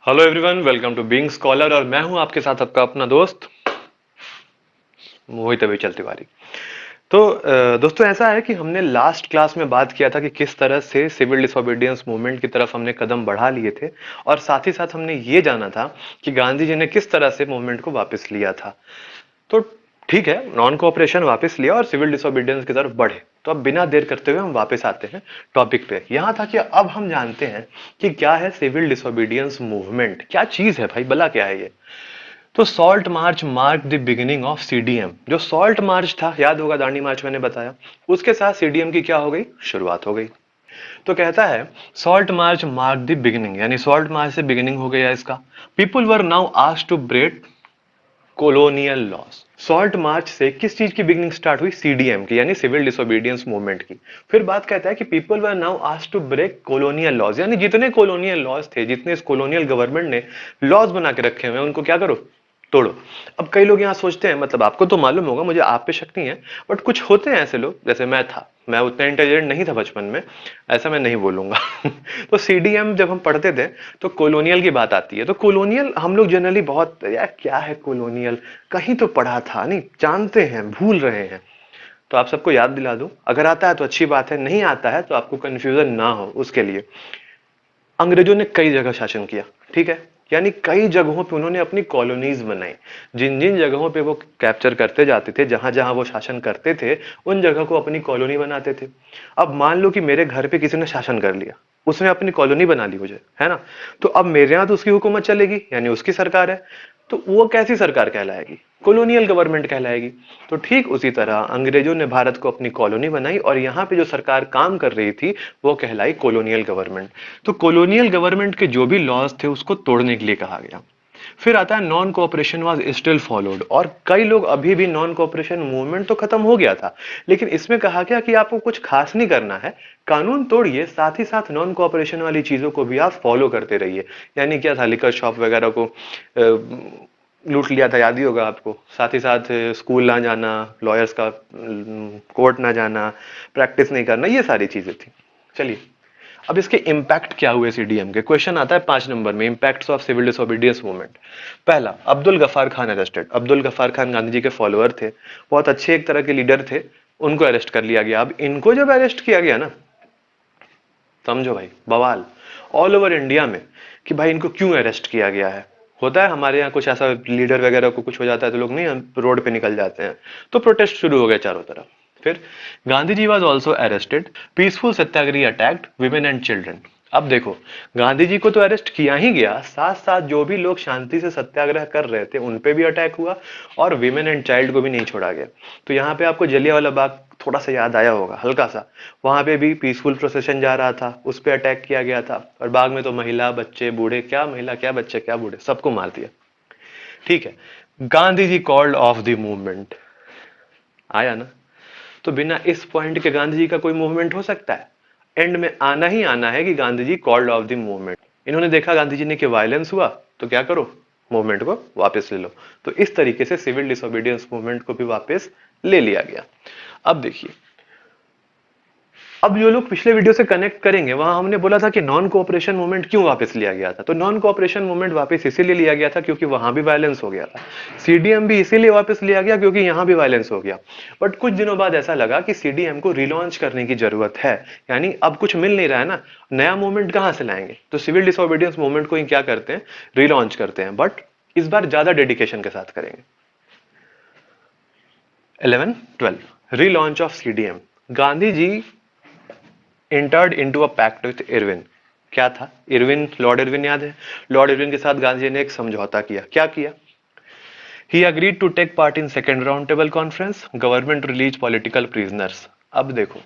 Hello everyone, welcome to being scholar. और मैं हूं आपके साथ आपका अपना दोस्त मोहित अभी चलती वाली। तो दोस्तों, ऐसा है कि हमने लास्ट क्लास में बात किया था कि किस तरह से सिविल डिसोबीडियंस मूवमेंट की तरफ हमने कदम बढ़ा लिए थे, और साथ ही साथ हमने ये जाना था कि गांधी जी ने किस तरह से मूवमेंट को वापस लिया था। तो ठीक है, नॉन कोऑपरेशन वापस लिया और सिविल डिसोबीडियंस की तरफ बढ़े। तो अब बिना देर करते हुए हम वापस आते हैं टॉपिक पे। यहां था कि अब हम जानते हैं कि क्या है सिविल डिसोबीडियंस मूवमेंट, क्या चीज है भाई, भला क्या है ये। तो salt march mark the beginning of CDM. जो सॉल्ट मार्च था, याद होगा दांडी मार्च मैंने बताया, उसके साथ सीडीएम की क्या हो गई, शुरुआत हो गई। तो कहता है salt march mark the beginning, यानी सॉल्ट मार्च से बिगिनिंग हो गया इसका। People were now asked to break colonial laws. Salt march से किस चीज की बिगनिंग स्टार्ट हुई, सीडीएम की, यानी सिविल डिसोबीडियंस मूवमेंट की। फिर बात कहता है कि people were now asked to break colonial laws, यानी जितने कॉलोनियल लॉज थे, जितने इस कॉलोनियल गवर्नमेंट ने लॉज बना के रखे हुए हैं, उनको क्या करो, तोड़ो। अब कई लोग यहाँ सोचते हैं, मतलब आपको तो मालूम होगा, मुझे आप पे शक नहीं है, बट कुछ होते हैं ऐसे लोग, जैसे मैं था, मैं उतना इंटेलिजेंट नहीं था बचपन में, ऐसा मैं नहीं बोलूंगा। तो सीडीएम जब हम पढ़ते थे तो कॉलोनियल की बात आती है, तो कॉलोनियल हम लोग जनरली बहुत, यार क्या है कॉलोनियल, कहीं तो पढ़ा था, नहीं जानते हैं, भूल रहे हैं। तो आप सबको याद दिला दूं, अगर आता है तो अच्छी बात है, नहीं आता है तो आपको कंफ्यूजन ना हो उसके लिए। अंग्रेजों ने कई जगह शासन किया, ठीक है, यानी कई जगहों पे उन्होंने अपनी कॉलोनीज बनाई। जिन जिन जगहों पे वो कैप्चर करते जाते थे, जहां जहां वो शासन करते थे, उन जगह को अपनी कॉलोनी बनाते थे। अब मान लो कि मेरे घर पे किसी ने शासन कर लिया, उसने अपनी कॉलोनी बना ली मुझे, है ना। तो अब मेरे यहां तो उसकी हुकूमत चलेगी, यानी उसकी सरकार है। तो वो कैसी सरकार कहलाएगी, कॉलोनियल गवर्नमेंट कहलाएगी। तो ठीक उसी तरह अंग्रेजों ने भारत को अपनी कॉलोनी बनाई, और यहाँ पे जो सरकार काम कर रही थी वो कहलाई कॉलोनियल गवर्नमेंट। तो कॉलोनियल गवर्नमेंट के जो भी लॉज थे उसको तोड़ने के लिए कहा गया। फिर आता है non cooperation was still followed, और कई लोग अभी भी, नॉन कोऑपरेशन मूवमेंट तो खत्म हो गया था, लेकिन इसमें कहा गया कि आपको कुछ खास नहीं करना है, कानून तोड़िए, साथ ही साथ नॉन कोऑपरेशन वाली चीजों को भी आप फॉलो करते रहिए। यानी क्या था, लिकर शॉप वगैरह को लूट लिया था, याद ही होगा आपको। साथ ही साथ स्कूल ना जाना, लॉयर्स का कोर्ट ना जाना, प्रैक्टिस नहीं करना, ये सारी चीजें थी। चलिए, अब इसके इंपैक्ट क्या हुए सीडीएम के, क्वेश्चन आता है 5 नंबर में, impacts of civil disobedience movement. पहला, अब्दुल गफ्फार खान अरेस्टेड। अब्दुल गफ्फार खान गांधी जी के फॉलोअर थे, बहुत अच्छे एक तरह के लीडर थे, उनको अरेस्ट कर लिया गया। अब इनको जब अरेस्ट किया गया ना, समझो भाई बवाल ऑल ओवर इंडिया में, कि भाई इनको क्यों अरेस्ट किया गया है। होता है हमारे यहाँ कुछ ऐसा, लीडर वगैरह को कुछ हो जाता है तो लोग नहीं रोड पे निकल जाते हैं। तो प्रोटेस्ट शुरू हो गए चारों तरफ। फिर Gandhi ji was also arrested, peaceful satyagrahi attacked women and children. अब देखो, गांधी जी को तो अरेस्ट किया ही गया, साथ साथ जो भी लोग शांति से सत्याग्रह कर रहे थे उन पे भी अटैक हुआ, और विमेन एंड चाइल्ड को भी नहीं छोड़ा गया। तो यहाँ पे आपको जलियांवाला बाग थोड़ा सा याद आया होगा, हल्का सा। वहां पे भी पीसफुल प्रोसेशन जा रहा था, उस पर अटैक किया गया था, और बाग में तो महिला बच्चे बूढ़े, क्या महिला क्या बच्चे क्या बूढ़े, सबको मार दिया। ठीक है, Gandhi ji called off the movement, आया ना। तो बिना इस पॉइंट के गांधी जी का कोई मूवमेंट हो सकता है, एंड में आना ही आना है कि Gandhi ji called off the movement. इन्होंने देखा गांधी जी ने कि वायलेंस हुआ, तो क्या करो, मूवमेंट को वापस ले लो। तो इस तरीके से सिविल डिसोबीडियंस मूवमेंट को भी वापस ले लिया गया। अब देखिए, अब जो लोग पिछले वीडियो से कनेक्ट करेंगे, वहां हमने बोला था कि नॉन कोऑपरेशन मूवमेंट क्यों वापस लिया गया था। तो नॉन कोऑपरेशन मूवमेंट वापस इसीलिए लिया गया था क्योंकि वहां भी वायलेंस हो गया था। सीडीएम भी इसीलिए वापस लिया गया क्योंकि यहां भी वायलेंस हो गया। बट कुछ दिनों बाद ऐसा लगा कि सीडीएम को रिलॉन्च करने की जरूरत है, यानी अब कुछ मिल नहीं रहा है ना, नया मूवमेंट कहां से लाएंगे। तो सिविल डिसोबीडियंस मूवमेंट को ही क्या करते हैं, रिलॉन्च करते हैं, बट इस बार ज्यादा डेडिकेशन के साथ करेंगे। 11-12 relaunch of CDM. Gandhi ji entered into a pact with Irwin. क्या था, इरविन, लॉर्ड इरविन याद है, लॉर्ड इरविन के साथ गांधी जी ने एक समझौता किया। क्या किया, he agreed to take part in second round table conference, government release political prisoners. अब देखो,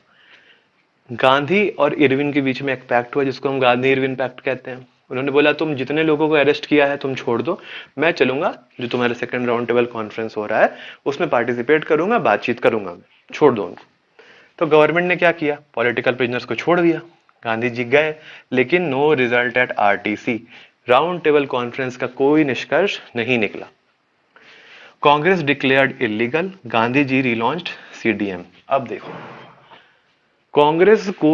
गांधी और इरविन के बीच में एक पैक्ट हुआ जिसको हम गांधी इरविन पैक्ट कहते हैं। उन्होंने बोला तुम जितने लोगों को अरेस्ट किया है तुम छोड़ दो, मैं चलूंगा, जो तुम्हारे सेकंड राउंड टेबल कॉन्फ्रेंस हो रहा है उसमें पार्टिसिपेट करूंगा, बातचीत करूंगा, छोड़ दो उनको। तो गवर्नमेंट ने क्या किया, पॉलिटिकल प्रिजनर्स को छोड़ दिया। गांधी जी गए, लेकिन no result at RTC, round table conference का कोई निष्कर्ष नहीं निकला। Congress declared illegal, Gandhi ji relaunched CDM. अब देखो, कांग्रेस को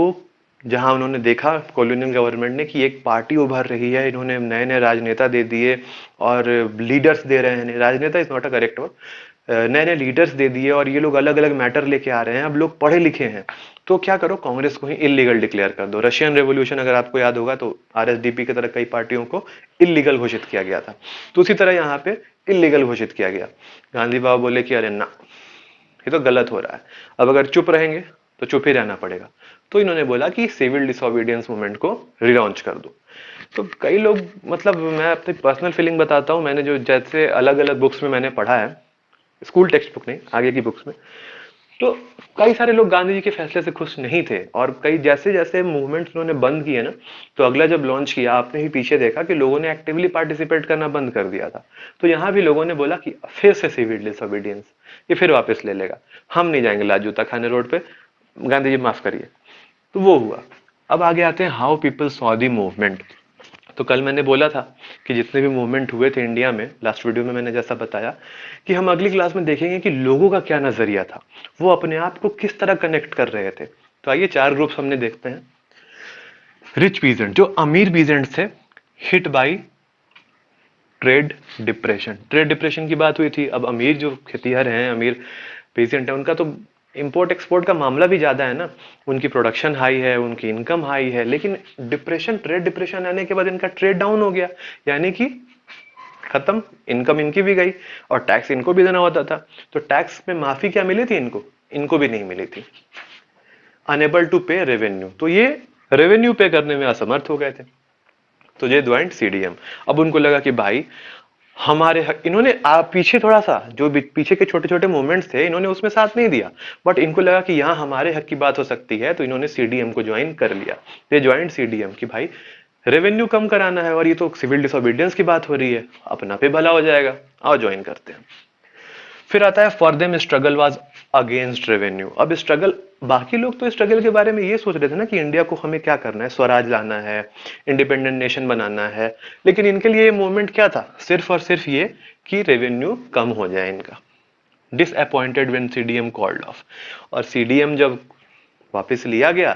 जहां उन्होंने देखा कॉलोनियल गवर्नमेंट ने कि एक पार्टी उभर रही है, इन्होंने नए नए राजनेता दे दिए और लीडर्स दे रहे हैं, राजनेता is not a correct word, नए नए लीडर्स दे दिए और ये लोग अलग अलग मैटर लेके आ रहे हैं, अब लोग पढ़े लिखे हैं, तो क्या करो कांग्रेस को ही इलीगल डिक्लेयर कर दो। रशियन रेवोल्यूशन अगर आपको याद होगा तो आरएसडीपी की तरह कई पार्टियों को इलीगल घोषित किया गया था, तो उसी तरह यहाँ पे इलीगल घोषित किया गया। गांधी बाबा बोले कि अरे ना, ये तो गलत हो रहा है, अब अगर चुप रहेंगे तो चुप ही रहना पड़ेगा। तो इन्होंने बोला कि सिविल डिसोबीडियंस मूवमेंट को रिलॉन्च कर दो। तो कई लोग, मतलब मैं अपनी पर्सनल फीलिंग बताता हूँ, मैंने जो जैसे अलग अलग बुक्स में मैंने पढ़ा है, स्कूल टेक्स्ट बुक नहीं, आगे की बुक्स में, तो कई सारे लोग गांधी जी के फैसले से खुश नहीं थे, और कई जैसे जैसे मूवमेंट्स उन्होंने बंद किए ना, तो अगला जब लॉन्च किया आपने ही पीछे देखा कि लोगों ने एक्टिवली पार्टिसिपेट करना बंद कर दिया था। तो यहाँ भी लोगों ने बोला कि फिर से सिविल डिसोबीडियंस ये फिर वापस ले लेगा, हम नहीं जाएंगे लाल जूता खाने रोड पे, गांधी जी माफ करिए। तो वो हुआ। अब आगे आते हैं how people saw the movement. तो कल मैंने बोला था कि जितने भी मूवमेंट हुए थे इंडिया में, लास्ट वीडियो में मैंने जैसा बताया कि हम अगली क्लास में देखेंगे कि लोगों का क्या नजरिया था, वो अपने आप को किस तरह कनेक्ट कर रहे थे। तो आइए 4 ग्रुप्स हमने देखते हैं। रिच पीजेंट, जो अमीर पीजेंट थे, hit by trade depression. Trade depression की बात हुई थी। अब अमीर जो खेतीहर हैं, अमीर पेजेंट है, उनका तो इंपोर्ट एक्सपोर्ट का मामला भी ज्यादा है ना, उनकी प्रोडक्शन हाई है, उनकी इनकम हाई है, लेकिन डिप्रेशन, ट्रेड डिप्रेशन आने के बाद इनका ट्रेड डाउन हो गया, यानी कि खत्म, इनकम इनकी भी गई और टैक्स इनको भी देना होता था। तो टैक्स में माफी क्या मिली थी इनको, इनको भी नहीं मिली थी। अनेबल टू पे रेवेन्यू, तो ये रेवेन्यू पे करने में असमर्थ हो गए थे, तो ये ज्वाइंट सीडीएम। अब उनको लगा कि भाई हमारे हक, इन्होंने आप पीछे थोड़ा सा जो पीछे के छोटे छोटे मूवमेंट्स थे, इन्होंने उसमें साथ नहीं दिया, बट इनको लगा कि यहाँ हमारे हक की बात हो सकती है, तो इन्होंने सीडीएम को ज्वाइन कर लिया। ये ज्वाइंट सीडीएम कि भाई रेवेन्यू कम कराना है और ये तो सिविल डिसोबीडियंस की बात हो रही है, अपना पे भला हो जाएगा, आओ ज्वाइन करते हैं। फिर आता है for them struggle was against revenue. अब स्ट्रगल, बाकी लोग तो स्ट्रगल के बारे में ये सोच रहे थे ना कि इंडिया को हमें क्या करना है, स्वराज लाना है, इंडिपेंडेंट नेशन बनाना है, लेकिन इनके लिए ये मूवमेंट क्या था, सिर्फ और सिर्फ ये कि रेवेन्यू कम हो जाए इनका। Disappointed when CDM called off, और सीडीएम जब वापस लिया गया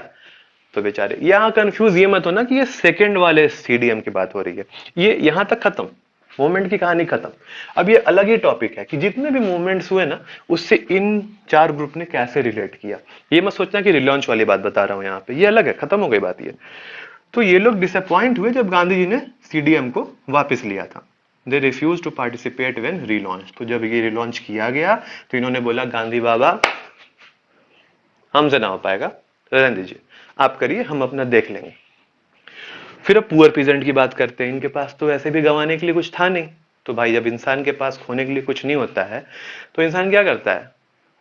तो बेचारे, यहां कंफ्यूज ये मत होना कि ये सेकंड वाले सीडीएम की बात हो रही है, ये यहां तक खत्म, मूवमेंट की कहानी खत्म। अब ये अलग ही टॉपिक है कि जितने भी मूवमेंट्स हुए ना, उससे इन 4 ग्रुप ने कैसे रिलेट किया। ये मत सोचना कि रिलॉन्च वाली बात बता रहा हूं यहाँ पे, ये अलग है, खत्म हो गई बात ये। तो ये लोग डिसअपॉइंट हुए जब गांधी जी ने सीडीएम को वापस लिया था। They refuse to participate when relaunch, तो जब ये रिलॉन्च किया गया तो इन्होंने बोला गांधी बाबा हमसे ना हो पाएगा, रहने दीजिए, आप करिए, हम अपना देख लेंगे। फिर अब पुअर पीजेंट की बात करते हैं। इनके पास तो वैसे भी गंवाने के लिए कुछ था नहीं, तो भाई जब इंसान के पास खोने के लिए कुछ नहीं होता है तो इंसान क्या करता है,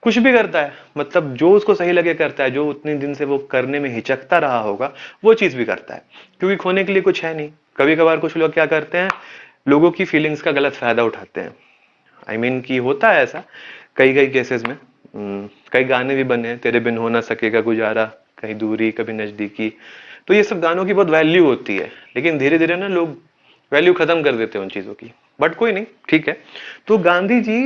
कुछ भी करता है, मतलब जो उसको सही लगे करता है, जो उतने दिन से वो करने में हिचकता रहा होगा वो चीज भी करता है, क्योंकि खोने के लिए कुछ है नहीं। कभी कभार कुछ लोग क्या करते हैं, लोगों की फीलिंग्स का गलत फायदा उठाते हैं। आई मीन कि होता है ऐसा कई कई केसेस में। कई गाने भी बने, तेरे बिन हो ना सकेगा गुजारा, कहीं दूरी कभी नजदीकी, तो ये सब गानों की बहुत वैल्यू होती है, लेकिन धीरे धीरे ना लोग वैल्यू खत्म कर देते हैं उन चीजों की, बट कोई नहीं, ठीक है। तो गांधी जी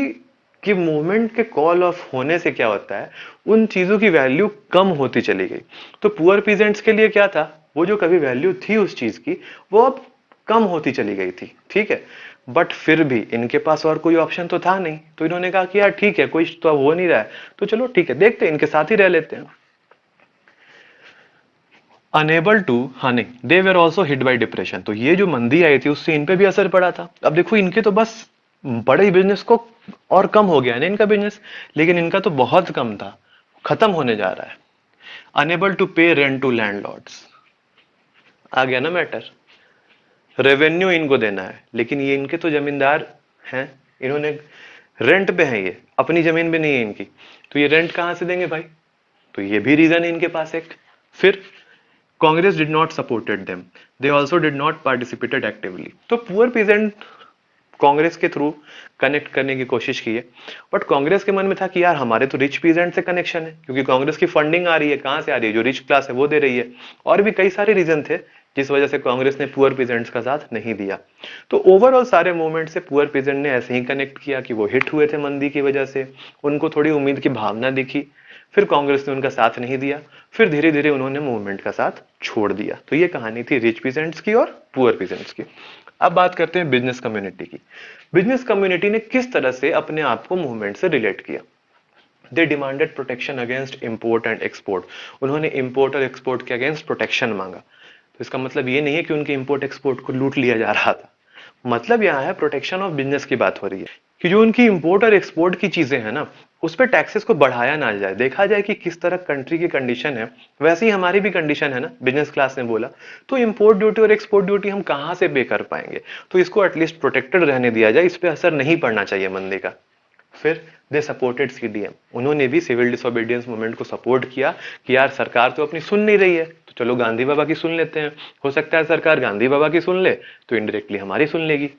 कि मूवमेंट के कॉल ऑफ होने से क्या होता है, उन चीजों की वैल्यू कम होती चली गई। तो पुअर पीजेंट्स के लिए क्या था, वो जो कभी वैल्यू थी उस चीज की, वो अब कम होती चली गई थी, ठीक है। बट फिर भी इनके पास और कोई ऑप्शन तो था नहीं, तो इन्होंने कहा कि यार ठीक है, कोई तो अब हो नहीं रहा है, तो चलो ठीक है, देखते हैं, इनके साथ ही रह लेते हैं। अनेबल टू, हाँ नहीं, they were also hit by depression, तो ये जो मंदी आई थी उससे इन पे भी असर पड़ा था। अब देखो इनके तो बस बड़े बिजनेस को और कम हो गया ना इनका बिजनेस, लेकिन इनका तो बहुत कम था, खत्म होने जा रहा है। अनेबल टू पे रेंट टू लैंडलॉर्ड्स, आ गया ना मैटर, रेवेन्यू इनको देना है, लेकिन ये इनके तो जमींदार हैं, इन्होंने रेंट पे है, ये अपनी जमीन भी नहीं है इनकी, तो ये रेंट कहां से देंगे भाई, तो ये भी रीजन है इनके पास एक। फिर Congress did not supported them, they also did not participated actively, तो पुअर पीजेंट कांग्रेस के थ्रू कनेक्ट करने की कोशिश की है, बट कांग्रेस के मन में था कि यार हमारे तो रिच पीजेंट से कनेक्शन है, क्योंकि कांग्रेस की फंडिंग आ रही है, कहां से आ रही है, जो रिच क्लास है वो दे रही है, और भी कई सारे रीजन थे जिस वजह से कांग्रेस ने पुअर पीजेंट्स का साथ नहीं दिया। तो ओवरऑल सारे मूवमेंट से पुअर पीजेंट ने ऐसे ही कनेक्ट किया कि वो हिट हुए थे मंदी की वजह से, उनको थोड़ी उम्मीद की भावना दिखी। फिर कांग्रेस ने उनका साथ नहीं दिया, फिर धीरे धीरे उन्होंने मूवमेंट का साथ छोड़ दिया। तो ये कहानी थी रिच पीजेंट्स की और पुअर पीजेंट्स की। अब बात करते हैं बिजनेस कम्युनिटी की। बिजनेस कम्युनिटी ने किस तरह से अपने आप को मूवमेंट से रिलेट किया। They demanded protection against import and export. उन्होंने इंपोर्ट और एक्सपोर्ट के अगेंस्ट प्रोटेक्शन मांगा। तो इसका मतलब ये नहीं है कि उनके इंपोर्ट एक्सपोर्ट को लूट लिया जा रहा था, मतलब यहाँ है प्रोटेक्शन ऑफ बिजनेस की बात हो रही है कि जो उनकी इंपोर्ट और एक्सपोर्ट की चीजें हैं ना, उस पर टैक्सेस को बढ़ाया ना जाए। देखा जाए कि किस तरह कंट्री की कंडीशन है, वैसे ही हमारी भी कंडीशन है ना, बिजनेस क्लास ने बोला। तो इंपोर्ट ड्यूटी और एक्सपोर्ट ड्यूटी हम कहां से पे कर पाएंगे, तो इसको एटलीस्ट प्रोटेक्टेड रहने दिया जाए, इस पर असर नहीं पड़ना चाहिए मंदी का। फिर दे सपोर्टेड सीडीएम। उन्होंने भी सिविल डिसोबीडियंस मूवमेंट को सपोर्ट किया कि यार सरकार तो अपनी सुन नहीं रही है, तो चलो गांधी बाबा की सुन लेते हैं। हो सकता है सरकार गांधी बाबा की सुन ले तो इनडायरेक्टली हमारी सुन लेगी।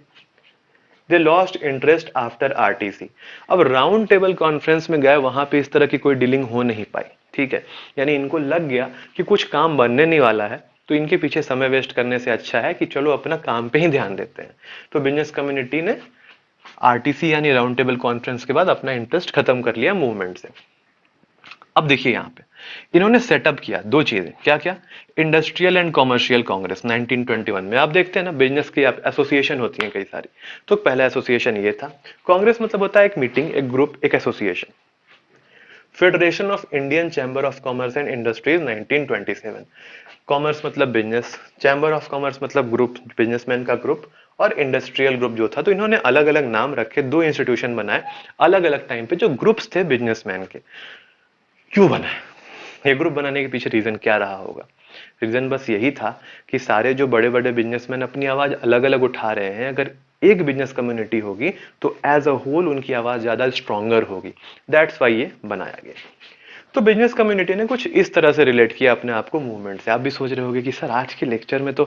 They lost interest after RTC. अब राउंड टेबल कॉन्फ्रेंस में गए, वहां पे इस तरह की कोई डीलिंग हो नहीं पाई। ठीक है, यानी इनको लग गया कि कुछ काम बनने नहीं वाला है, तो इनके पीछे समय वेस्ट करने से अच्छा है कि चलो अपना काम पे ही ध्यान देते हैं। तो बिजनेस कम्युनिटी ने आरटीसी यानी राउंड टेबल कॉन्फ्रेंस के बाद अपना इंटरेस्ट खत्म कर लिया मूवमेंट से। अब देखिए यहाँ पे इन्होंने सेटअप किया दो चीजें, क्या क्या, इंडस्ट्रियल एंड कॉमर्शियल कांग्रेस 1921 में। आप देखते हैं ना बिजनेस की एसोसिएशन होती है कई सारी, तो पहला एसोसिएशन ये था। कांग्रेस मतलब होता है एक मीटिंग, एक ग्रुप, एक association. Federation of Indian chamber of commerce and industries 1927। Commerce मतलब बिजनेस, चैम्बर ऑफ कॉमर्स मतलब ग्रुप, बिजनेसमैन का ग्रुप, और इंडस्ट्रियल ग्रुप जो था। तो इन्होंने अलग अलग नाम रखे, दो इंस्टीट्यूशन बनाए अलग अलग टाइम पे, जो ग्रुप्स थे बिजनेसमैन के। क्यों बना है ये ग्रुप, बनाने के पीछे रीजन क्या रहा होगा? रीजन बस यही था कि सारे जो बड़े बड़े बिजनेसमैन अपनी आवाज अलग अलग उठा रहे हैं, अगर एक बिजनेस कम्युनिटी होगी तो एज अ होल उनकी आवाज ज्यादा स्ट्रॉन्गर होगी। दैट्स वाई ये बनाया गया। तो बिजनेस कम्युनिटी ने कुछ इस तरह से रिलेट किया अपने आप को मूवमेंट से। आप भी सोच रहे होगे कि सर आज के लेक्चर में तो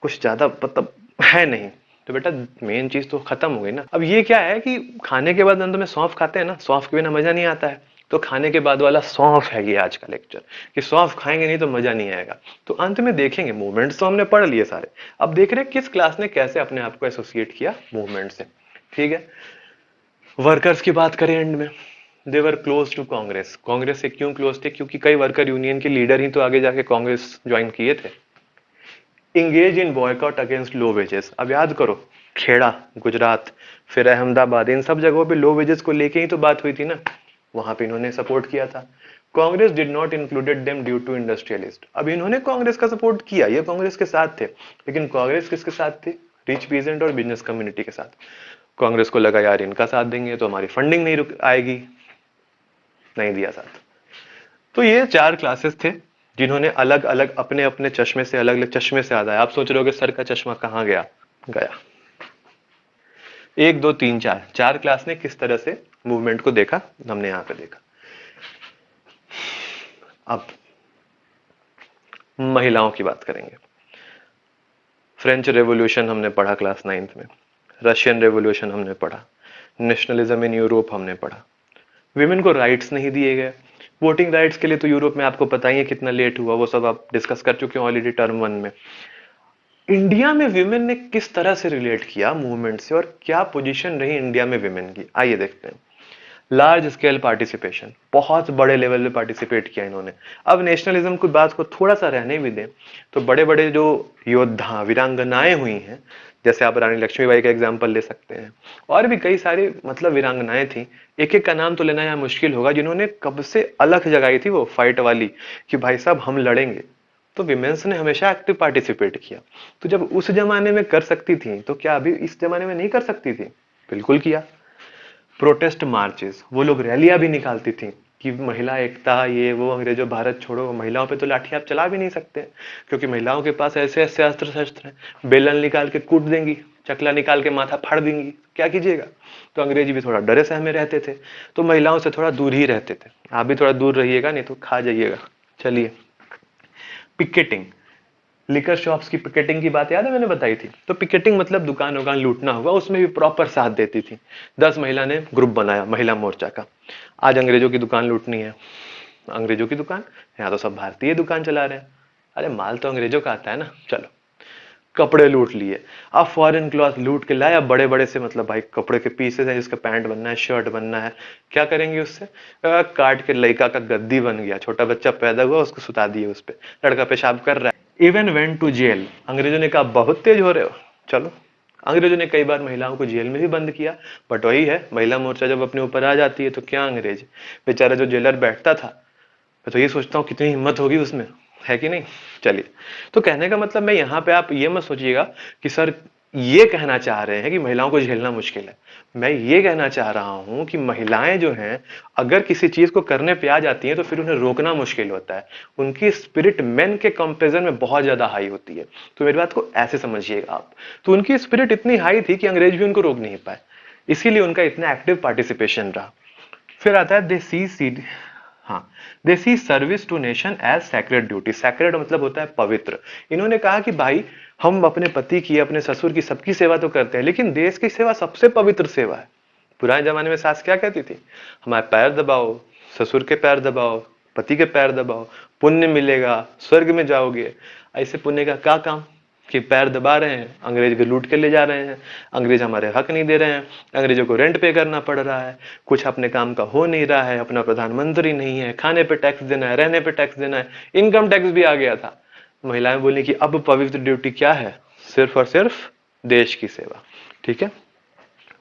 कुछ ज्यादा मतलब है नहीं, तो बेटा मेन चीज तो खत्म हो गई ना। अब ये क्या है कि खाने के बाद अंत में सौंफ खाते हैं ना, सौंफ के बिना मजा नहीं आता है। तो खाने के बाद वाला सौंफ है ये आज का लेक्चर, कि सौंफ खाएंगे नहीं तो मजा नहीं आएगा। तो अंत में देखेंगे मूवमेंट्स तो हमने पढ़ लिए सारे, अब देख रहे हैं किस क्लास ने कैसे अपने आप को एसोसिएट किया मूवमेंट से। ठीक है, वर्कर्स की बात करें एंड में, देवर क्लोज टू कांग्रेस। कांग्रेस से क्यों क्लोज थे? क्योंकि कई वर्कर यूनियन के लीडर ही तो आगे जाके कांग्रेस ज्वाइन किए थे। Engage in boycott against low wages. अब याद करो, खेड़ा, गुजरात, फिर अहमदाबाद, इन सब जगहों पे लो वेजेस को लेके ही तो बात हुई थी ना, वहां पे इन्होंने सपोर्ट किया था। Congress did not included them due to industrialist. अब इन्होंने कांग्रेस का सपोर्ट किया, ये कांग्रेस के साथ थे, लेकिन कांग्रेस किसके साथ थे? रिच पीजेंट और बिजनेस कम्युनिटी के साथ। कांग्रेस को लगा यार इनका साथ देंगे तो हमारी फंडिंग नहीं रुक आएगी, नहीं दिया साथ। तो ये चार क्लासेस थे जिन्होंने अलग अलग अपने अपने चश्मे से, अलग अलग चश्मे से आता है। आप सोच रहे हो सर का चश्मा कहाँ गया? गया। एक दो तीन चार, चार क्लास ने किस तरह से मूवमेंट को देखा, हमने यहां पे देखा। अब महिलाओं की बात करेंगे। फ्रेंच रेवोल्यूशन हमने पढ़ा क्लास 9th में, रशियन रेवोल्यूशन हमने पढ़ा, नेशनलिज्म इन यूरोप हमने पढ़ा। विमेन को राइट्स नहीं दिए गए। वोटिंग राइट्स के लिए तो यूरोप में आपको पता ही है कितना लेट हुआ, वो सब आप डिस्कस कर चुके हैं ऑलरेडी टर्म 1 में। इंडिया में विमेन ने किस तरह से रिलेट किया मूवमेंट से, और क्या पोजीशन रही इंडिया में विमेन की, आइए देखते हैं। लार्ज स्केल पार्टिसिपेशन, बहुत बड़े लेवल पे पार्टिसिपेट किया इन्होंने। अब नेशनलिज्म की बात को थोड़ा सा रहने भी दें, तो बड़े बड़े जो योद्धा वीरांगनाएं हुई हैं, जैसे आप रानी लक्ष्मीबाई का एग्जाम्पल ले सकते हैं, और भी कई सारी मतलब वीरांगनाएं थी। एक एक का नाम तो लेना यहाँ मुश्किल होगा, जिन्होंने कब से अलख जगाई थी वो फाइट वाली, कि भाई साहब हम लड़ेंगे। तो विमेंस ने हमेशा एक्टिव पार्टिसिपेट किया। तो जब उस जमाने में कर सकती थी, तो क्या अभी इस जमाने में नहीं कर सकती थी? बिल्कुल किया। प्रोटेस्ट मार्चेस, वो लोग रैलियां भी निकालती थी कि महिला एकता, ये वो, अंग्रेजों भारत छोड़ो। महिलाओं पे तो लाठी आप चला भी नहीं सकते, क्योंकि महिलाओं के पास ऐसे ऐसे अस्त्र शस्त्र हैं, बेलन निकाल के कूट देंगी, चकला निकाल के माथा फाड़ देंगी, क्या कीजिएगा? तो अंग्रेजी भी थोड़ा डरे सहमे रहते थे, तो महिलाओं से थोड़ा दूर ही रहते थे। आप भी थोड़ा दूर रहिएगा, नहीं तो खा जाइएगा। चलिए, पिकेटिंग, लिकर शॉप्स की पिकेटिंग की बात याद है मैंने बताई थी। तो पिकेटिंग मतलब दुकान वुकान लूटना होगा, उसमें भी प्रॉपर साथ देती थी। 10 महिला ने ग्रुप बनाया महिला मोर्चा का। आज अंग्रेजों की दुकान लूटनी है, अंग्रेजों की दुकान, यहाँ तो सब भारतीय दुकान चला रहे हैं। अरे माल तो अंग्रेजों का आता है ना। चलो, कपड़े लूट लिए। अब फॉरेन क्लॉथ लूट के लाए, अब बड़े बड़े से मतलब भाई कपड़े के पीसेस हैं जिसका पैंट बनना है, शर्ट बनना है, क्या करेंगे उससे? काट के लड़का का गद्दी बन गया, छोटा बच्चा पैदा हुआ उसको सुता दिए उस पे, लड़का पेशाब कर रहा है। इवन वेंट टू जेल, अंग्रेजों ने कहा बहुत तेज हो रहे हो, चलो। अंग्रेजों ने कई बार महिलाओं को जेल में भी बंद किया, बट वही है, महिला मोर्चा जब अपने ऊपर आ जाती है तो क्या अंग्रेज, बेचारा जो जेलर बैठता था, मैं तो ये सोचता हूँ कितनी हिम्मत होगी उसमें, है कि नहीं? चलिए, तो कहने का मतलब मैं यहाँ पे, आप ये मत सोचिएगा कि सर ये कहना चाह रहे हैं कि महिलाओं को झेलना मुश्किल है। मैं ये कहना चाह रहा हूं कि महिलाएं जो हैं, अगर किसी चीज को करने पे आ जाती हैं तो फिर उन्हें रोकना मुश्किल होता है। उनकी स्पिरिट मेन के कंपेरिजन में बहुत ज्यादा हाई होती है। तो मेरी बात को ऐसे समझिएगा आप। तो उनकी स्पिरिट इतनी हाई थी कि अंग्रेज भी उनको रोक नहीं पाए, इसीलिए उनका इतना एक्टिव पार्टिसिपेशन रहा। फिर आता है दे सी, हाँ, they see service to nation as sacred duty. Sacred मतलब होता है पवित्र। इन्होंने कहा कि भाई हम अपने पति की, अपने ससुर की, सबकी सेवा तो करते हैं, लेकिन देश की सेवा सबसे पवित्र सेवा है। पुराने जमाने में सास क्या कहती थी? हमारे पैर दबाओ, ससुर के पैर दबाओ, पति के पैर दबाओ, पुण्य मिलेगा, स्वर्ग में जाओगे। ऐसे पुण्य का क्या काम कि पैर दबा रहे हैं, अंग्रेज को लूट के ले जा रहे हैं, अंग्रेज हमारे हक नहीं दे रहे हैं, अंग्रेजों को रेंट पे करना पड़ रहा है, कुछ अपने काम का हो नहीं रहा है, अपना प्रधानमंत्री नहीं है, खाने पे टैक्स देना है, रहने पे टैक्स देना है, इनकम टैक्स भी आ गया था। महिलाएं बोली कि अब पवित्र ड्यूटी क्या है? सिर्फ और सिर्फ देश की सेवा। ठीक है,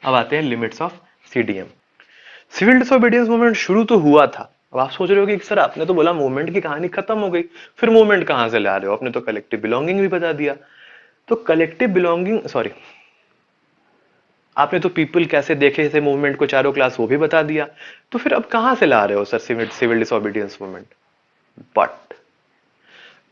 अब आते हैं limits of CDM. Civil disobedience movement शुरू तो हुआ था। अब आप सोच रहे हो कि सर आपने तो बोला मूवमेंट की कहानी खत्म हो गई, फिर मूवमेंट कहां से ला रहे हो? आपने तो कलेक्टिव बिलोंगिंग भी बता दिया। तो कलेक्टिव बिलोंगिंग, सॉरी, आपने तो पीपल कैसे देखे थे मूवमेंट को, चारों क्लास, वो भी बता दिया। तो फिर अब कहां से ला रहे हो sir civil disobedience movement? But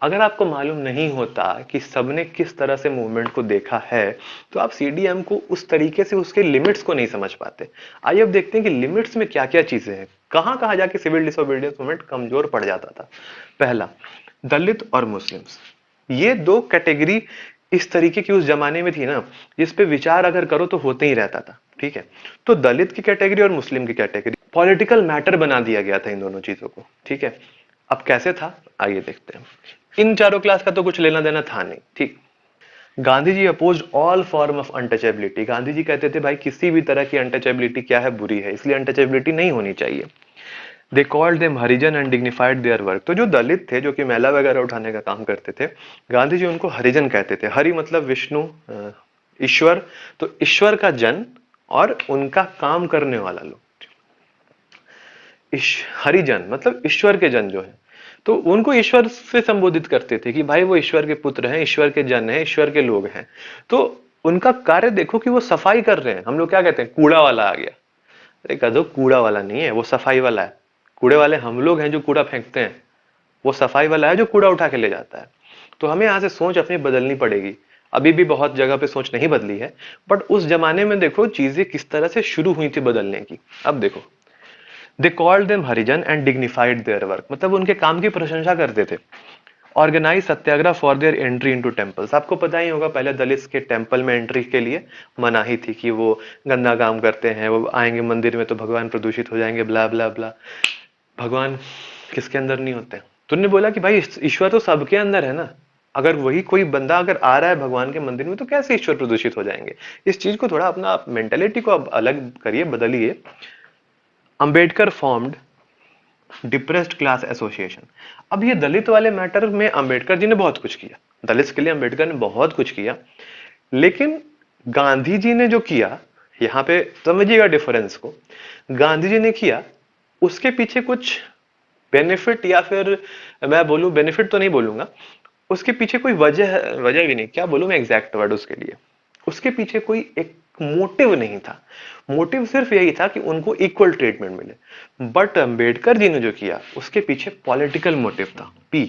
अगर आपको मालूम नहीं होता कि सबने किस तरह से मूवमेंट को देखा है, तो आप सीडीएम को उस तरीके से, उसके लिमिट्स को नहीं समझ पाते। आइए अब देखते हैं कि लिमिट्स में क्या क्या चीजें हैं, कहां कहां जाके सिविल डिसोबीडियंस मूवमेंट कमजोर पड़ जाता था। पहला, दलित और मुस्लिम्स, ये दो कैटेगरी इस तरीके की उस जमाने में थी ना, जिस पे विचार अगर करो तो होते ही रहता था। ठीक है, तो दलित की कैटेगरी और मुस्लिम की कैटेगरी पॉलिटिकल मैटर बना दिया गया था इन दोनों चीजों को। ठीक है, अब कैसे था आइए देखते हैं। इन चारों क्लास का तो कुछ लेना देना था नहीं। ठीक, Gandhi ji oppose all form of untouchability. Gandhi ji कहते थे भाई किसी भी तरह की अनटचेबिलिटी क्या है, बुरी है, इसलिए अनटचेबिलिटी नहीं होनी चाहिए। दे called them Harijan and dignified their work. तो जो दलित थे, जो कि मैला वगैरह उठाने का काम करते थे, गांधी जी उनको हरिजन कहते थे। हरि मतलब विष्णु, ईश्वर, तो ईश्वर का जन और उनका काम करने वाला लोग। हरिजन मतलब ईश्वर के जन जो है, तो उनको ईश्वर से संबोधित करते थे कि भाई वो ईश्वर के पुत्र हैं, ईश्वर के जन हैं, ईश्वर के लोग हैं। तो उनका कार्य देखो कि वो सफाई कर रहे हैं। हम लोग क्या कहते हैं, कूड़ा वाला आ गया। अरे कदो, कूड़ा वाला नहीं है, वो सफाई वाला है। कूड़े वाले हम लोग हैं जो कूड़ा फेंकते हैं, वो सफाई वाला है जो कूड़ा उठा के ले जाता है। तो हमें यहां से सोच अपनी बदलनी पड़ेगी। अभी भी बहुत जगह पे सोच नहीं बदली है, बट उस जमाने में देखो चीजें किस तरह से शुरू हुई थी बदलने की। अब देखो, they called them Harijan and dignified their work, मतलब उनके काम की प्रशंसा करते थे। Organise satyagraha for their entry into temples. आपको पता ही होगा पहले दलित के टेंपल में एंट्री के लिए मनाही थी कि वो गंदा काम करते हैं, वो आएंगे मंदिर में तो भगवान प्रदूषित हो जाएंगे, ब्ला ब्ला ब्ला। भगवान किसके अंदर नहीं होते? तुमने बोला कि भाई ईश्वर तो सबके अंदर है ना, अगर वही कोई बंदा अगर आ रहा है भगवान के मंदिर में तो कैसे ईश्वर प्रदूषित हो जाएंगे? इस चीज को थोड़ा अपना मेंटेलिटी को अब अलग करिए, बदलिए। Ambedkar formed depressed class association. अब ये दलित वाले मैटर में अंबेडकर जी ने बहुत कुछ किया, दलित के लिए अंबेडकर ने बहुत कुछ किया, लेकिन गांधी जी ने जो किया, यहां पे समझिएगा डिफरेंस को, गांधी जी ने किया उसके पीछे कुछ बेनिफिट, या फिर मैं बोलूं बेनिफिट तो नहीं बोलूंगा, उसके पीछे कोई वजह, वजह भी नहीं, क्या बोलूं मैं एग्जैक्ट वर्ड उसके लिए, उसके पीछे कोई एक मोटिव नहीं था। मोटिव सिर्फ यही था कि उनको इक्वल ट्रीटमेंट मिले। बट अंबेडकर जी ने जो किया उसके पीछे पॉलिटिकल मोटिव था। पी,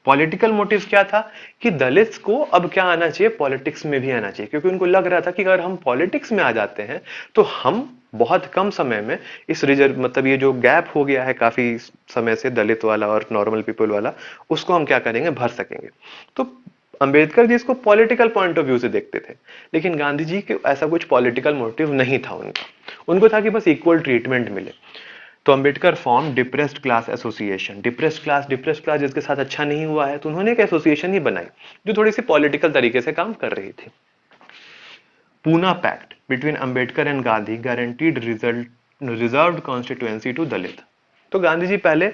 पॉलिटिकल मोटिव क्या था कि दलित्स को अब क्या आना चाहिए, पॉलिटिक्स में भी आना चाहिए, क्योंकि उनको लग रहा था कि अगर हम पॉलिटिक्स में आ जाते हैं तो हम बहुत कम समय में इस रिजर्व, मतलब ये जो गैप हो गया है काफी समय से दलित वाला और नॉर्मल पीपल वाला, उसको हम क्या करेंगे, भर सकेंगे। तो अंबेडकर जी इसको पॉलिटिकल पॉइंट ऑफ व्यू से देखते थे, लेकिन गांधी जी के ऐसा कुछ पॉलिटिकल मोटिव नहीं था उनका। उनको था कि बस इक्वल ट्रीटमेंट मिले। तो Ambedkar form depressed class association. Depressed class जिसके साथ अच्छा नहीं हुआ है, तो उन्होंने एक एसोसिएशन ही बनाई जो थोड़ी सी पॉलिटिकल तरीके से काम कर रही थी। Poona pact between Ambedkar and Gandhi guaranteed reserved constituency to Dalit. तो गांधी जी पहले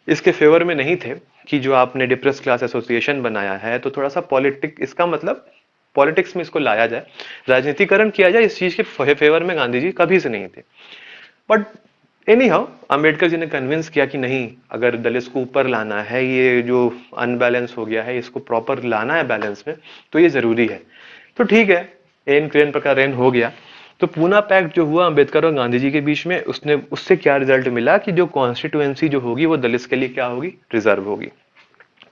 इसके फेवर में नहीं थे कि जो आपने डिप्रेस क्लास एसोसिएशन बनाया है, तो थोड़ा सा इसका मतलब पॉलिटिक्स में इसको लाया जाए, राजनीतिकरण किया जाए, इस चीज के फेवर में गांधी जी कभी से नहीं थे। But any how Ambedkar ji ने कन्विंस किया कि नहीं, अगर दलित को ऊपर लाना है, ये जो अनबैलेंस हो गया है इसको प्रॉपर लाना है बैलेंस में, तो ये जरूरी है। तो ठीक है, एन क्रेन प्रकार रेन हो गया। तो पूना पैक्ट जो हुआ अंबेडकर और गांधी जी के बीच में, उससे क्या रिजल्ट मिला कि जो कॉन्स्टिट्यूएंसी जो होगी वो दलित के लिए क्या होगी, रिजर्व होगी।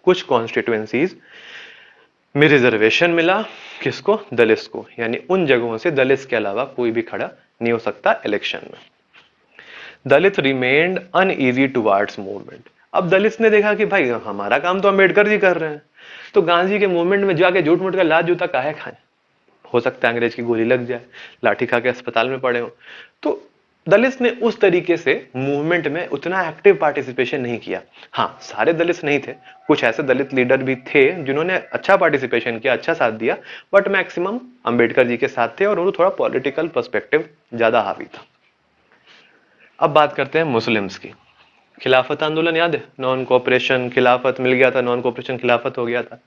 कुछ कॉन्स्टिट्यूएंसीज में रिजर्वेशन मिला, किसको, दलित को, यानी उन जगहों से दलित के अलावा कोई भी खड़ा नहीं हो सकता इलेक्शन में। दलित रिमेन्ड अनईजी टुवर्ड्स मूवमेंट। अब दलित ने देखा कि भाई हमारा काम तो अंबेडकर जी कर रहे हैं, तो गांधी के मूवमेंट में जाके झूठ मूठ का लात जूता काहे खाएं, हो सकता है अंग्रेज की गोली लग जाए, लाठी खा के अस्पताल में पड़े हो। तो दलित ने उस तरीके से मूवमेंट में उतना एक्टिव पार्टिसिपेशन नहीं किया। हाँ, सारे दलित नहीं थे, कुछ ऐसे दलित लीडर भी थे जिन्होंने अच्छा पार्टिसिपेशन किया, अच्छा साथ दिया, बट मैक्सिमम अंबेडकर जी के साथ थे और उनको थोड़ा पॉलिटिकल पर्सपेक्टिव ज्यादा हावी था। अब बात करते हैं मुस्लिम्स की। खिलाफत आंदोलन याद है, नॉन कोऑपरेशन खिलाफत मिल गया था, नॉन कोऑपरेशन खिलाफत हो गया था।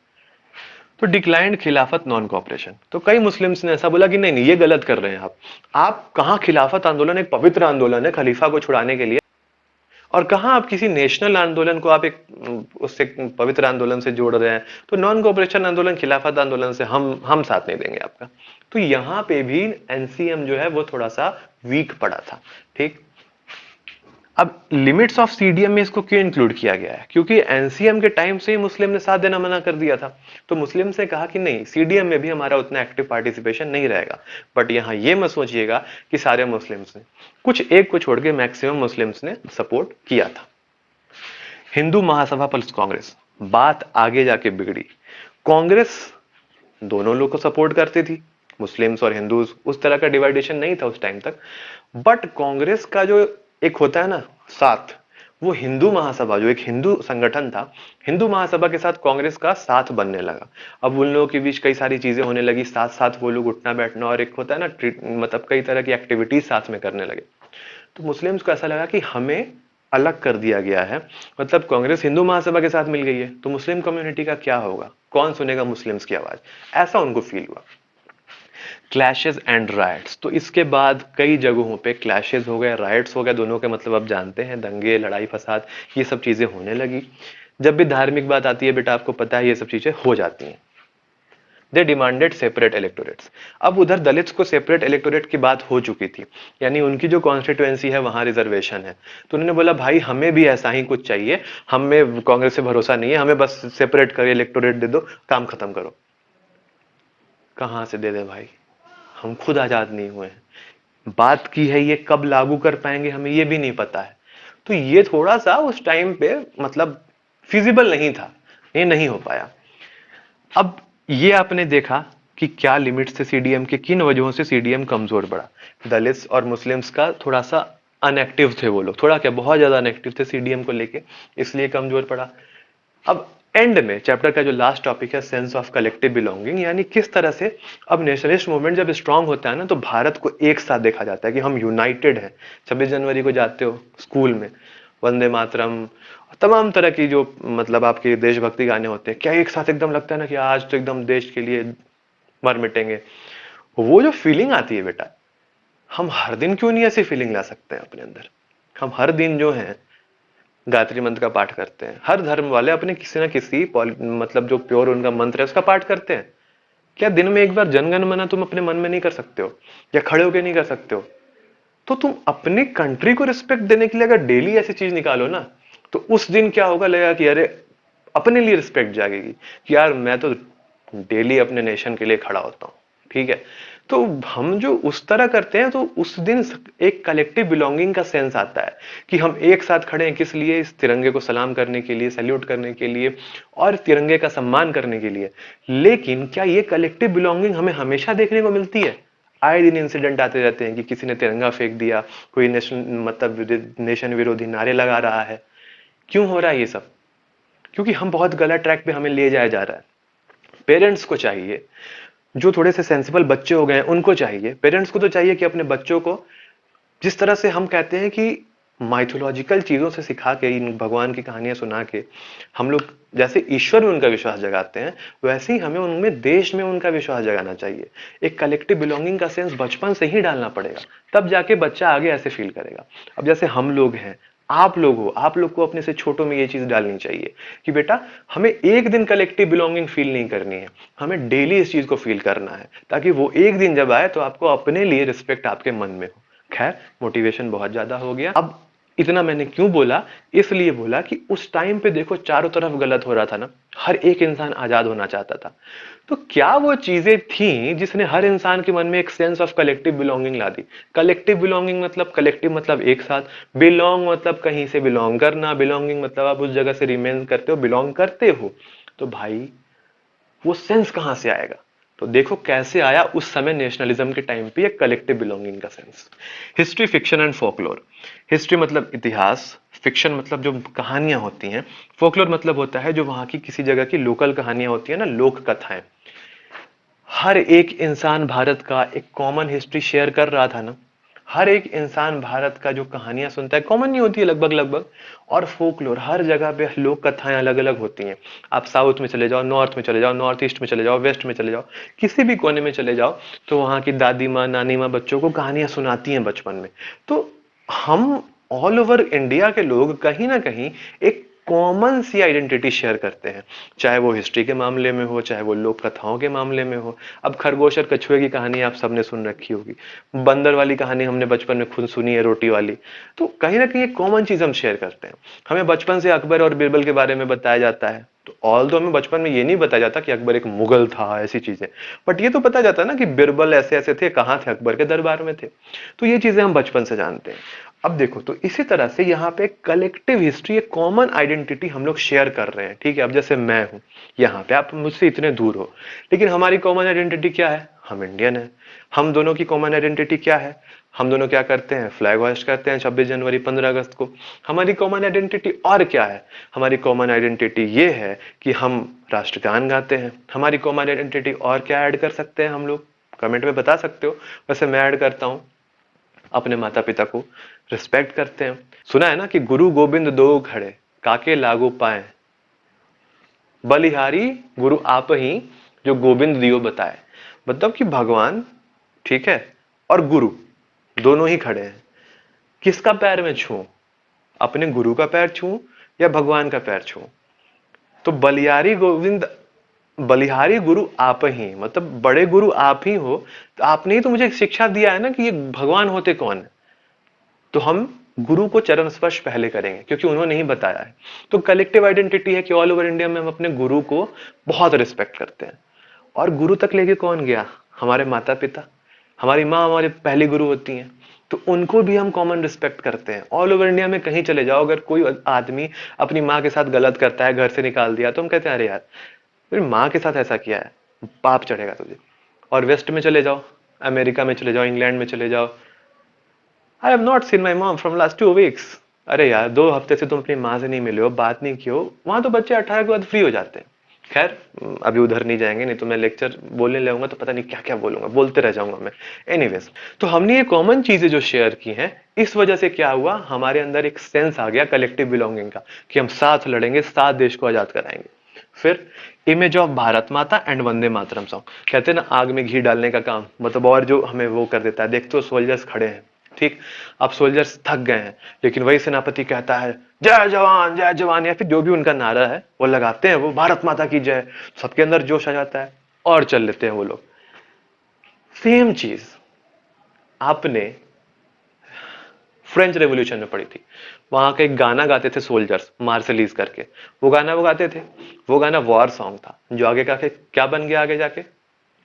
तो डिक्लाइंड खिलाफत नॉन कोऑपरेशन। तो कई मुस्लिम्स ने ऐसा बोला कि नहीं नहीं, ये गलत कर रहे हैं आप कहां खिलाफत आंदोलन एक पवित्र आंदोलन है खलीफा को छुड़ाने के लिए, और कहां आप किसी नेशनल आंदोलन को आप एक उससे पवित्र आंदोलन से जोड़ रहे हैं। तो नॉन कोऑपरेशन आंदोलन खिलाफत आंदोलन से हम साथ नहीं देंगे आपका। तो यहां पे भी एनसीएम जो है वो थोड़ा सा वीक पड़ा था। ठीक, अब लिमिट्स ऑफ सीडीएम में इसको क्यों इंक्लूड किया गया है, क्योंकि एनसीएम के टाइम से ही मुस्लिम ने साथ देना मना कर दिया था। तो मुस्लिम से कहा कि नहीं, सीडीएम में भी हमारा उतना एक्टिव पार्टिसिपेशन नहीं रहेगा। बट यहां ये मत सोचिएगा कि सारे मुस्लिम्स ने, कुछ एक को छोड़ के मैक्सिमम मुस्लिम्स ने सपोर्ट किया था। हिंदू महासभा प्लस कांग्रेस, बात आगे जाके बिगड़ी। कांग्रेस दोनों लोग को सपोर्ट करती थी, मुस्लिम्स और हिंदूज, उस तरह का डिवाइडेशन नहीं था उस टाइम तक। बट कांग्रेस का जो एक होता है ना साथ, वो हिंदू महासभा जो एक हिंदू संगठन था, हिंदू महासभा के साथ कांग्रेस का साथ बनने लगा। अब उन लोगों के बीच कई सारी चीजें होने लगी, साथ साथ वो लोग उठना बैठना और एक होता है ना मतलब कई तरह की एक्टिविटीज साथ में करने लगे। तो मुस्लिम्स को ऐसा लगा कि हमें अलग कर दिया गया है, मतलब कांग्रेस हिंदू महासभा के साथ मिल गई है, तो मुस्लिम कम्युनिटी का क्या होगा, कौन सुनेगा मुस्लिम्स की आवाज, ऐसा उनको फील हुआ। क्लैशेस एंड राइट्स, तो इसके बाद कई जगहों पे क्लैशेस हो गए, राइट्स हो गए, दोनों के मतलब आप जानते हैं, दंगे लड़ाई फसाद, ये सब चीजें होने लगी। जब भी धार्मिक बात आती है बेटा, आपको पता है ये सब चीजें हो जाती हैं। They demanded separate electorates. अब उधर दलित्स को सेपरेट इलेक्टोरेट की बात हो चुकी थी, यानी उनकी जो कॉन्स्टिट्यूएंसी है वहां रिजर्वेशन है, तो उन्होंने बोला भाई हमें भी ऐसा ही कुछ चाहिए, हमें कांग्रेस से भरोसा नहीं है, हमें बस सेपरेट कर इलेक्टोरेट दे दो, काम खत्म करो। कहां से दे दे भाई, हम खुद आजाद नहीं हुए हैं, बात की है ये कब लागू कर पाएंगे हमें ये भी नहीं पता है। तो ये थोड़ा सा उस टाइम पे मतलब फिजिबल नहीं था, ये नहीं हो पाया। अब ये आपने देखा कि क्या लिमिट से सीडीएम के, किन वजहों से सीडीएम कमजोर पड़ा। दलित्स और मुस्लिम्स का थोड़ा सा अनएक्टिव थे वो लोग, थोड़ा क्या बहुत ज्यादा अनएक्टिव थे सीडीएम को लेके, इसलिए कमजोर पड़ा। अब एंड में चैप्टर का जो लास्ट टॉपिक है, सेंस ऑफ कलेक्टिव बिलोंगिंग, यानी किस तरह से अब नेशनलिस्ट मूवमेंट जब स्ट्रांग होता है ना, तो भारत को एक साथ देखा जाता है कि हम यूनाइटेड हैं। 26 जनवरी को जाते हो स्कूल में, वंदे मातरम, तमाम तरह की जो मतलब आपके देशभक्ति गाने होते हैं, क्या एक साथ एकदम लगता है ना कि आज तो एकदम देश के लिए मर मिटेंगे। वो जो फीलिंग आती है बेटा, हम हर दिन क्यों नहीं ऐसी फीलिंग ला सकते हैं अपने अंदर। हम हर दिन जो है गायत्री मंत्र का पाठ करते हैं, हर धर्म वाले अपने किसी ना किसी मतलब जो प्योर उनका मंत्र है उसका पाठ करते हैं। क्या दिन में एक बार जनगण मना तुम अपने मन में नहीं कर सकते हो, या खड़े होकर नहीं कर सकते हो। तो तुम अपने कंट्री को रिस्पेक्ट देने के लिए अगर डेली ऐसी चीज निकालो ना, तो उस दिन क्या होगा, लगेगा कि अरे अपने लिए रिस्पेक्ट जागेगी कि यार मैं तो डेली अपने नेशन के लिए खड़ा होता हूं। ठीक है, तो हम जो उस तरह करते हैं, तो उस दिन एक कलेक्टिव बिलोंगिंग का सेंस आता है कि हम एक साथ खड़े हैं, किस लिए, इस तिरंगे को सलाम करने के लिए, सैल्यूट करने के लिए और तिरंगे का सम्मान करने के लिए। लेकिन क्या ये कलेक्टिव बिलोंगिंग हमें हमेशा देखने को मिलती है, आए दिन इंसिडेंट आते रहते हैं कि किसी ने तिरंगा फेंक दिया, कोई नेशन विरोधी नारे लगा रहा है। क्यों हो रहा है ये सब? क्योंकि हम बहुत गलत ट्रैक पे हमें ले जाया जा रहा है। पेरेंट्स को चाहिए, जो थोड़े से सेंसिबल बच्चे हो गए हैं उनको चाहिए, पेरेंट्स को तो चाहिए कि अपने बच्चों को जिस तरह से हम कहते हैं कि माइथोलॉजिकल चीजों से सिखा के, इन भगवान की कहानियां सुना के हम लोग जैसे ईश्वर में उनका विश्वास जगाते हैं, वैसे ही हमें उनमें देश में उनका विश्वास जगाना चाहिए। एक कलेक्टिव बिलोंगिंग का सेंस बचपन से ही डालना पड़ेगा, तब जाके बच्चा आगे ऐसे फील करेगा। अब जैसे हम लोग हैं, आप लोग हो, आप लोग को अपने से छोटों में ये चीज डालनी चाहिए कि बेटा हमें एक दिन कलेक्टिव बिलोंगिंग फील नहीं करनी है, हमें डेली इस चीज को फील करना है, ताकि वो एक दिन जब आए तो आपको अपने लिए रिस्पेक्ट आपके मन में हो। खैर, मोटिवेशन बहुत ज्यादा हो गया। अब इतना मैंने क्यों बोला? इसलिए बोला कि उस टाइम पे देखो चारों तरफ गलत हो रहा था ना, हर एक इंसान आजाद होना चाहता था। तो क्या वो चीजें थी जिसने हर इंसान के मन में एक सेंस ऑफ कलेक्टिव बिलोंगिंग ला दी? कलेक्टिव बिलोंगिंग मतलब, कलेक्टिव मतलब एक साथ, बिलोंग मतलब कहीं से बिलोंग करना, बिलोंगिंग मतलब आप उस जगह से रिमेन करते हो, बिलोंग करते हो। तो भाई वो सेंस कहां से आएगा? तो देखो कैसे आया उस समय नेशनलिज्म के टाइम पे, एक कलेक्टिव बिलोंगिंग का sense. History, fiction and folklore. History मतलब इतिहास, फिक्शन मतलब जो कहानियां होती हैं, फोकलोर मतलब होता है जो वहां की किसी जगह की लोकल कहानियां होती है ना, लोक कथाएं। हर एक इंसान भारत का एक कॉमन हिस्ट्री शेयर कर रहा था ना, हर एक इंसान भारत का जो कहानियां सुनता है, कॉमन नहीं होती है लगभग लगभग। और फोकलोर, हर जगह पे लोक कथाएं अलग अलग होती हैं। आप साउथ में चले जाओ, नॉर्थ में चले जाओ, नॉर्थ ईस्ट में चले जाओ, वेस्ट में चले जाओ, किसी भी कोने में चले जाओ, तो वहां की दादी माँ, नानी माँ बच्चों को कहानियां सुनाती हैं बचपन में। तो हम ऑल ओवर इंडिया के लोग कहीं ना कहीं एक कॉमन सी आइडेंटिटी शेयर करते हैं, चाहे वो हिस्ट्री के मामले में हो, चाहे वो लोक कथाओं के मामले में हो। अब खरगोश और कछुए की कहानी आप सबने सुन रखी होगी, बंदर वाली कहानी हमने बचपन में खुद सुनी है, रोटी वाली। तो कहीं ना कहीं एक कॉमन चीज हम शेयर करते हैं। हमें बचपन से अकबर और बीरबल के बारे में बताया जाता है, तो ऑल दो हमें बचपन में ये नहीं बताया जाता कि अकबर एक मुगल था, ऐसी चीजें, बट ये तो पता जाता है ना कि बीरबल ऐसे ऐसे थे, कहाँ थे, अकबर के दरबार में थे। तो ये चीजें हम बचपन से जानते हैं। अब देखो, तो इसी तरह से यहाँ पे कलेक्टिव हिस्ट्री, एक कॉमन आइडेंटिटी हम लोग शेयर कर रहे हैं, ठीक है। अब जैसे मैं हूं यहाँ पे, आप मुझसे इतने दूर हो, लेकिन हमारी कॉमन आइडेंटिटी क्या है? हम इंडियन है। हम दोनों की कॉमन आइडेंटिटी क्या है? हम दोनों क्या करते हैं? फ्लैग होस्ट करते हैं 26 जनवरी, 15 अगस्त को। हमारी कॉमन आइडेंटिटी और क्या है? हमारी कॉमन आइडेंटिटी ये है कि हम राष्ट्रगान गाते हैं। हमारी कॉमन आइडेंटिटी और क्या ऐड कर सकते हैं हम लोग? कमेंट में बता सकते हो। वैसे मैं ऐड करता हूं, अपने माता पिता को रिस्पेक्ट करते हैं। सुना है ना कि गुरु गोविंद दो खड़े, काके लागू पाए, बलिहारी गुरु आप ही, जो गोविंद दियो बताए। मतलब कि भगवान, ठीक है, और गुरु दोनों ही खड़े हैं। किसका पैर में छू? अपने गुरु का पैर छू या भगवान का पैर छू? तो बलिहारी गोविंद, बलिहारी गुरु आप ही, मतलब बड़े गुरु आप ही हो। तो आपने ही तो मुझे शिक्षा दिया है ना कि ये भगवान होते कौन है। तो हम गुरु को चरण स्पर्श पहले करेंगे, क्योंकि उन्होंने ही बताया है। तो कलेक्टिव आइडेंटिटी है कि ऑल ओवर इंडिया में हम अपने गुरु को बहुत रिस्पेक्ट करते हैं। और गुरु तक लेके कौन गया? हमारे माता पिता। हमारी माँ हमारी पहली गुरु होती हैं, तो उनको भी हम कॉमन रिस्पेक्ट करते हैं। ऑल ओवर इंडिया में कहीं चले जाओ, अगर कोई आदमी अपनी माँ के साथ गलत करता है, घर से निकाल दिया, तो हम कहते हैं अरे यार, तेरी माँ के साथ ऐसा किया है, पाप चढ़ेगा तुझे। और वेस्ट में चले जाओ, अमेरिका में चले जाओ, इंग्लैंड में चले जाओ, I have not seen my mom from last 2 weeks. अरे यार, 2 हफ्ते से तुम अपनी माँ से नहीं मिले हो, बात नहीं की हो। वहां तो बच्चे 18 के बाद फ्री हो जाते हैं। खैर, अभी उधर नहीं जाएंगे, नहीं तो मैं लेक्चर बोलने लगूंगा तो पता नहीं क्या क्या बोलूंगा, बोलते रह जाऊंगा मैं। एनीवेज, तो हमने ये कॉमन चीजें जो शेयर की हैं, इस वजह से क्या हुआ, हमारे अंदर एक सेंस आ गया कलेक्टिव बिलोंगिंग का, कि हम साथ लड़ेंगे, साथ देश को आजाद कराएंगे। फिर इमेज ऑफ भारत माता एंड वंदे मातरम सॉन्ग। कहते हैं ना, आग में घी डालने का काम, मतलब और जो हमें वो कर देता है। देखते हो सोल्जर्स खड़े हैं, ठीक, अब सोल्जर्स थक गए हैं, लेकिन वही सेनापति कहता है जय जवान, या फिर जो भी उनका नारा है वो लगाते हैं, वो भारत माता की जय। सबके अंदर जोश आ जाता है और चल लेते हैं वो लोग। सेम चीज आपने फ्रेंच रेवोल्यूशन में पड़ी थी। वहां का एक गाना गाते थे सोल्जर्स, मार्शलीज करके, वो गाना वो गाते थे। वो गाना वॉर सॉन्ग था, जो आगे का क्या बन गया आगे जाके?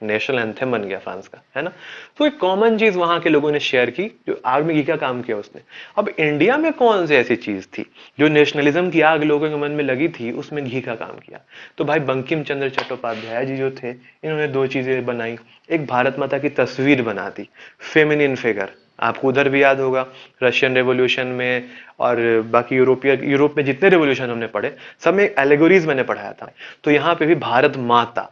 नेशनल एंथम बन गया फ्रांस का, है ना। तो एक कॉमन चीज वहां के लोगों ने शेयर की, जो आग में घी का काम किया उसने। अब इंडिया में कौन सी ऐसी चीज थी जो नेशनलिज्म की आग लोगों के मन में लगी थी, उसमें घी का काम किया। तो भाई बंकिम चंद्र चट्टोपाध्याय जी जो थे, इन्होंने दो चीजें बनाई। एक भारत माता की तस्वीर बना दी, फेमिनिन फिगर। आपको उधर भी याद होगा, रशियन रेवोल्यूशन में और बाकी यूरोप में जितने रेवोल्यूशन हमने पढ़े, सब में एलेगोरीज मैंने पढ़ाया था। तो यहाँ पे भी भारत माता।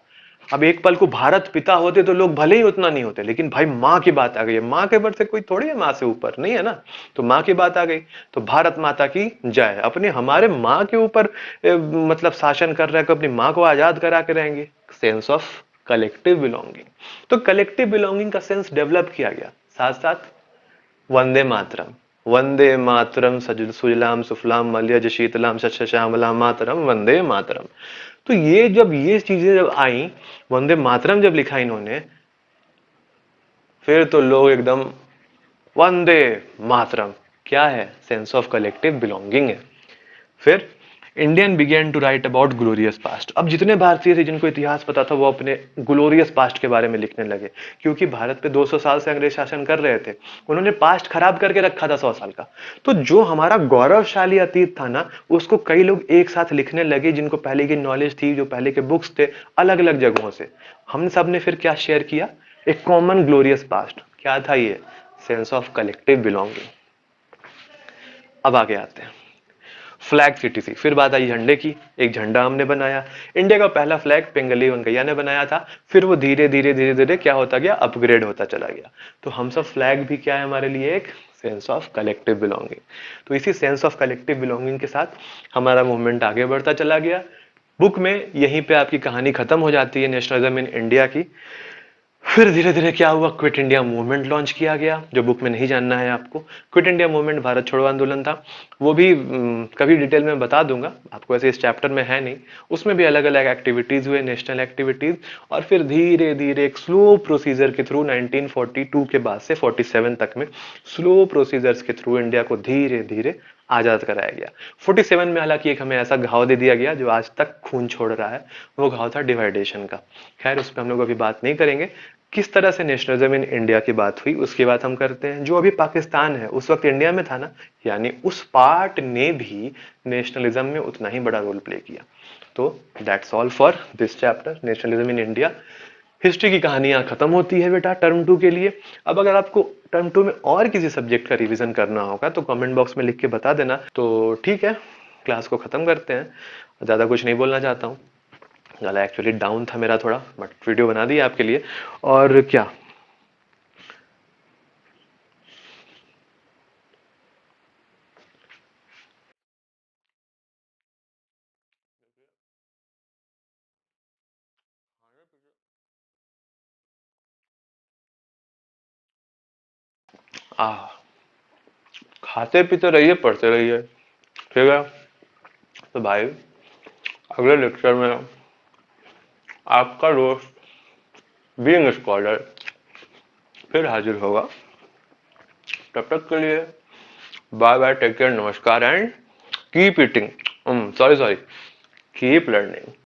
अब एक पल को भारत पिता होते तो लोग भले ही उतना नहीं होते, लेकिन भाई माँ की बात आ गई है, माँ के ऊपर से कोई थोड़ी है, माँ से ऊपर नहीं है ना। तो माँ की बात आ गई, तो भारत माता की जय। अपने हमारे माँ के ऊपर मतलब शासन कर रहे हैं, अपनी माँ को आजाद करा के रहेंगे। Sense of collective belonging. तो कलेक्टिव बिलोंगिंग का सेंस डेवलप किया गया। साथ साथ वंदे मातरम, वंदे मातरम सुजलाम सुफलाम मलयज शीतलाम शस्य श्यामलाम मातरम वंदे मातरम। तो ये चीजें जब आई, वंदे मातरम जब लिखा इन्होंने, फिर तो लोग एकदम वंदे मातरम। क्या है? सेंस ऑफ कलेक्टिव बिलोंगिंग है। फिर Indian began to write about glorious past. अब जितने भारतीय थे जिनको इतिहास पता था, वो अपने ग्लोरियस पास्ट के बारे में लिखने लगे, क्योंकि भारत पे 200 साल से अंग्रेज शासन कर रहे थे। उन्होंने पास्ट खराब करके रखा था 100 साल का। तो जो हमारा गौरवशाली अतीत था ना, उसको कई लोग एक साथ लिखने लगे, जिनको पहले की नॉलेज थी, जो पहले के बुक्स थे, अलग अलग जगहों से। हम सब ने फिर क्या शेयर किया? एक कॉमन ग्लोरियस पास्ट। क्या था ये? Sense of collective belonging. अब आगे आते हैं फ्लैग सीटीसी। फिर बात आई झंडे की। एक झंडा हमने बनाया। इंडिया का पहला फ्लैग पिंगली वेंकैया ने बनाया था। फिर वो धीरे धीरे धीरे धीरे क्या होता गया? अपग्रेड होता चला गया। तो हम सब फ्लैग भी क्या है हमारे लिए? एक सेंस ऑफ कलेक्टिव बिलोंगिंग। तो इसी सेंस ऑफ कलेक्टिव बिलोंगिंग के साथ हमारा मूवमेंट आगे बढ़ता चला गया। बुक में यहीं पे आपकी कहानी खत्म हो जाती है नेशनलिज्म इन इंडिया की। फिर धीरे धीरे क्या हुआ? क्विट इंडिया मूवमेंट लॉन्च किया गया, जो बुक में नहीं जानना है आपको। क्विट इंडिया मूवमेंट भारत छोड़ो आंदोलन था। वो भी कभी डिटेल में बता दूंगा आपको, ऐसे इस चैप्टर में है नहीं। उसमें भी अलग अलग एक्टिविटीज हुए, नेशनल एक्टिविटीज। और फिर धीरे धीरे एक स्लो प्रोसीजर के थ्रू 1942 के बाद से 47 तक में स्लो प्रोसीजर्स के थ्रू इंडिया को धीरे धीरे आजाद कराया गया। 47 में हालांकि एक हमें ऐसा घाव दे दिया गया जो आज तक खून छोड़ रहा है। वो घाव था डिवाइडेशन का। खैर उस पर हम लोग अभी बात नहीं करेंगे। किस तरह से नेशनलिज्म इन इंडिया की बात हुई उसकी बात हम करते हैं। जो अभी पाकिस्तान है उस वक्त इंडिया में था ना, यानी उस पार्ट ने भी नेशनलिज्म में उतना ही बड़ा रोल प्ले किया। तो that's all for this chapter, nationalism in India. History की कहानियां खत्म होती है बेटा टर्म 2 के लिए। अब अगर आपको टर्म 2 में और किसी सब्जेक्ट का रिवीजन करना होगा तो कमेंट बॉक्स में लिख के बता देना। तो ठीक है, क्लास को खत्म करते हैं। ज्यादा कुछ नहीं बोलना चाहता हूँ, गला एक्चुअली डाउन था मेरा थोड़ा, बट वीडियो बना दी आपके लिए। और क्या, आ खाते पीते रहिए, पढ़ते रहिए, ठीक है। तो भाई अगले लेक्चर में आपका दोस्त बीइंग स्कॉलर फिर हाजिर होगा। तब तक के लिए बाय बाय, टेक केयर, नमस्कार and keep eating, sorry keep learning.